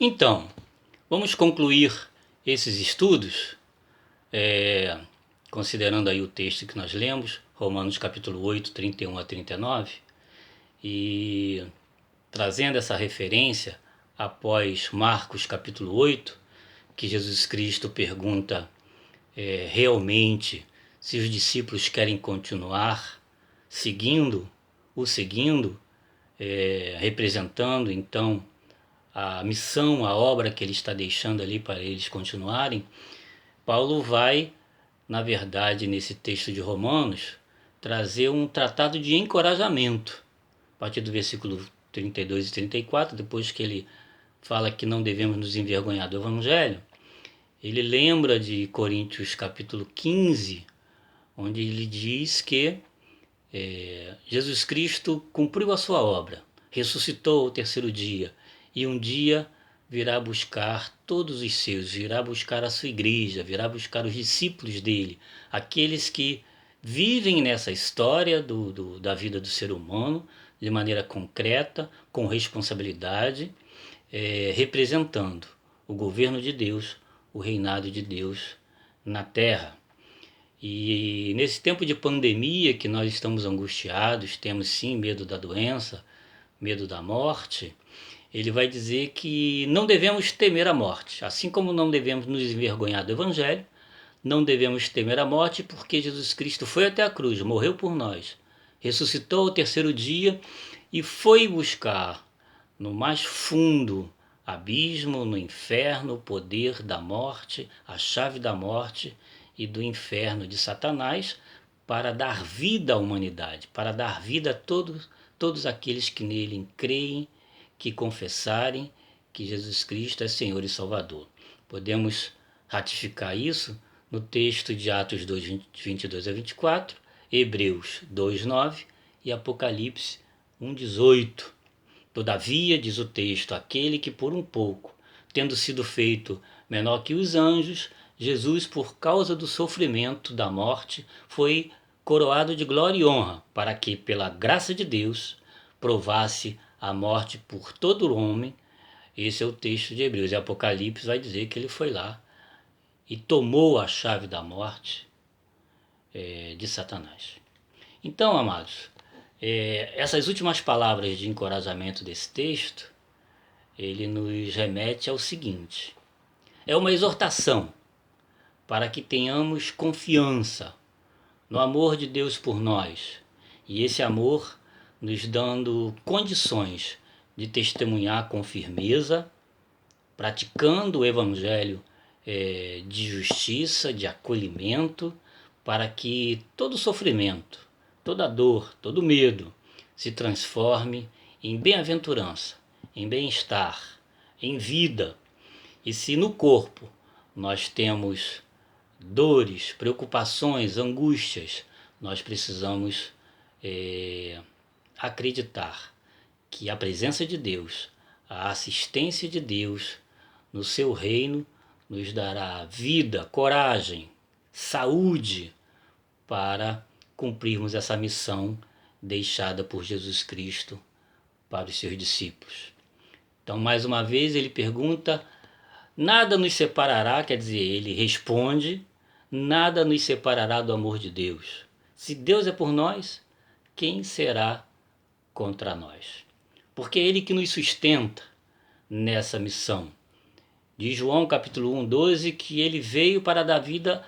Então, vamos concluir esses estudos, considerando aí o texto que nós lemos, Romanos capítulo 8, 31 a 39, e trazendo essa referência após Marcos capítulo 8, que Jesus Cristo pergunta realmente se os discípulos querem continuar seguindo, representando então a missão, a obra que ele está deixando ali para eles continuarem. Paulo vai, na verdade, nesse texto de Romanos, trazer um tratado de encorajamento, a partir do versículo 32 e 34, depois que ele fala que não devemos nos envergonhar do Evangelho, ele lembra de Coríntios capítulo 15, onde ele diz que Jesus Cristo cumpriu a sua obra, ressuscitou ao terceiro dia, e um dia virá buscar todos os seus, virá buscar a sua igreja, virá buscar os discípulos dele, aqueles que vivem nessa história da vida do ser humano de maneira concreta, com responsabilidade, representando o governo de Deus, o reinado de Deus na terra. E nesse tempo de pandemia que nós estamos angustiados, temos sim medo da doença, medo da morte, ele vai dizer que não devemos temer a morte, assim como não devemos nos envergonhar do Evangelho, não devemos temer a morte, porque Jesus Cristo foi até a cruz, morreu por nós, ressuscitou ao terceiro dia e foi buscar no mais fundo abismo, no inferno, o poder da morte, a chave da morte e do inferno de Satanás, para dar vida à humanidade, para dar vida a todos aqueles que nele creem, que confessarem que Jesus Cristo é Senhor e Salvador. Podemos ratificar isso no texto de Atos 2, 22 a 24, Hebreus 2, 9 e Apocalipse 1, 18. Todavia, diz o texto, aquele que por um pouco, tendo sido feito menor que os anjos, Jesus, por causa do sofrimento da morte, foi coroado de glória e honra, para que, pela graça de Deus, provasse a morte por todo homem. Esse é o texto de Hebreus. E Apocalipse vai dizer que ele foi lá e tomou a chave da morte de Satanás. Então, amados, essas últimas palavras de encorajamento desse texto, ele nos remete ao seguinte: é uma exortação para que tenhamos confiança no amor de Deus por nós, e esse amor nos dando condições de testemunhar com firmeza, praticando o evangelho de justiça, de acolhimento, para que todo sofrimento, toda dor, todo medo se transforme em bem-aventurança, em bem-estar, em vida. E se no corpo nós temos dores, preocupações, angústias, nós precisamos acreditar que a presença de Deus, a assistência de Deus no seu reino nos dará vida, coragem, saúde para cumprirmos essa missão deixada por Jesus Cristo para os seus discípulos. Então, mais uma vez, ele pergunta: nada nos separará, quer dizer, ele responde: nada nos separará do amor de Deus. Se Deus é por nós, quem será contra nós? Porque é ele que nos sustenta nessa missão. Diz João capítulo 1, 12, que ele veio para dar vida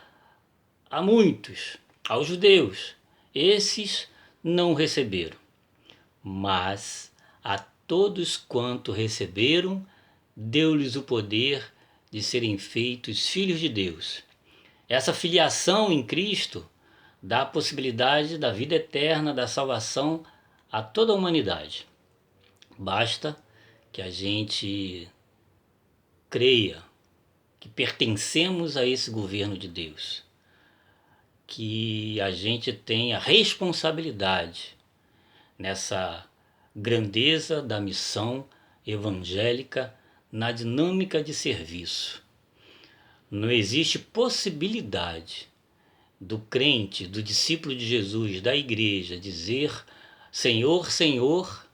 a muitos, aos judeus. Esses não receberam, mas a todos quanto receberam, deu-lhes o poder de serem feitos filhos de Deus. Essa filiação em Cristo dá a possibilidade da vida eterna, da salvação a toda a humanidade. Basta que a gente creia que pertencemos a esse governo de Deus, que a gente tenha responsabilidade nessa grandeza da missão evangélica, na dinâmica de serviço. Não existe possibilidade do crente, do discípulo de Jesus, da igreja, dizer Senhor, Senhor,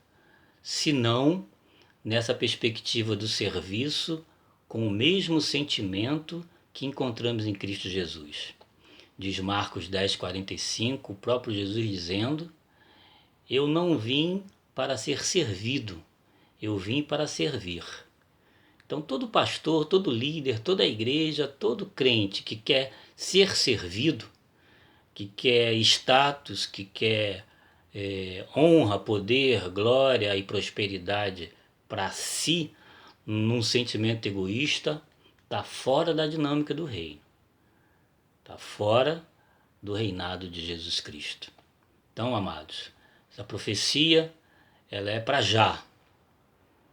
senão nessa perspectiva do serviço com o mesmo sentimento que encontramos em Cristo Jesus. Diz Marcos 10:45, o próprio Jesus dizendo: eu não vim para ser servido, eu vim para servir. Então todo pastor, todo líder, toda igreja, todo crente que quer ser servido, que quer status, que quer honra, poder, glória e prosperidade para si, num sentimento egoísta, está fora da dinâmica do reino. Está fora do reinado de Jesus Cristo. Então, amados, essa profecia ela é para já.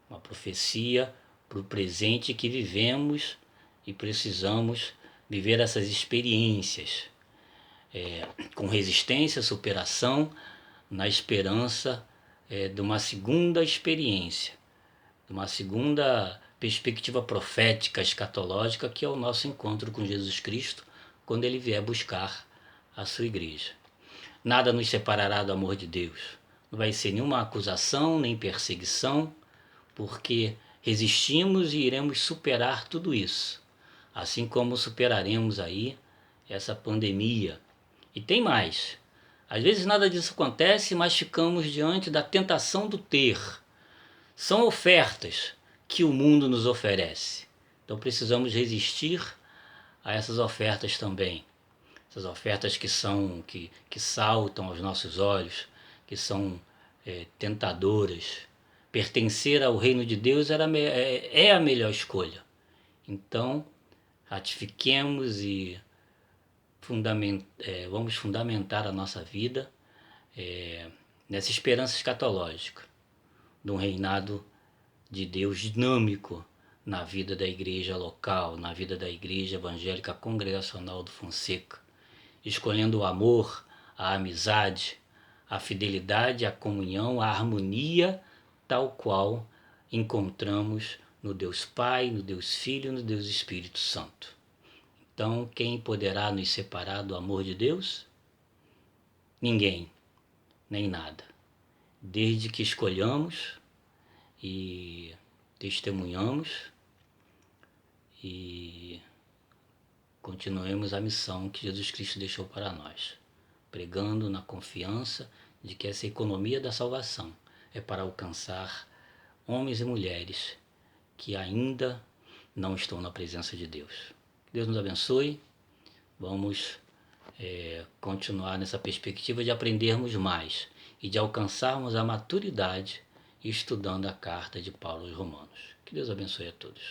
Uma profecia para o presente que vivemos e precisamos viver essas experiências com resistência, superação, na esperança de uma segunda experiência, de uma segunda perspectiva profética, escatológica, que é o nosso encontro com Jesus Cristo, quando Ele vier buscar a sua igreja. Nada nos separará do amor de Deus. Não vai ser nenhuma acusação, nem perseguição, porque resistimos e iremos superar tudo isso. Assim como superaremos aí essa pandemia. E tem mais. Às vezes nada disso acontece, mas ficamos diante da tentação do ter. São ofertas que o mundo nos oferece. Então precisamos resistir a essas ofertas também. Essas ofertas que saltam aos nossos olhos, que são tentadoras. Pertencer ao reino de Deus é a melhor escolha. Então, ratifiquemos e vamos fundamentar a nossa vida nessa esperança escatológica, de um reinado de Deus dinâmico na vida da igreja local, na vida da igreja evangélica congregacional do Fonseca, escolhendo o amor, a amizade, a fidelidade, a comunhão, a harmonia, tal qual encontramos no Deus Pai, no Deus Filho e no Deus Espírito Santo. Então, quem poderá nos separar do amor de Deus? Ninguém, nem nada. Desde que escolhamos e testemunhamos e continuemos a missão que Jesus Cristo deixou para nós, pregando na confiança de que essa economia da salvação é para alcançar homens e mulheres que ainda não estão na presença de Deus. Deus nos abençoe. Vamos continuar nessa perspectiva de aprendermos mais e de alcançarmos a maturidade estudando a carta de Paulo aos Romanos. Que Deus abençoe a todos.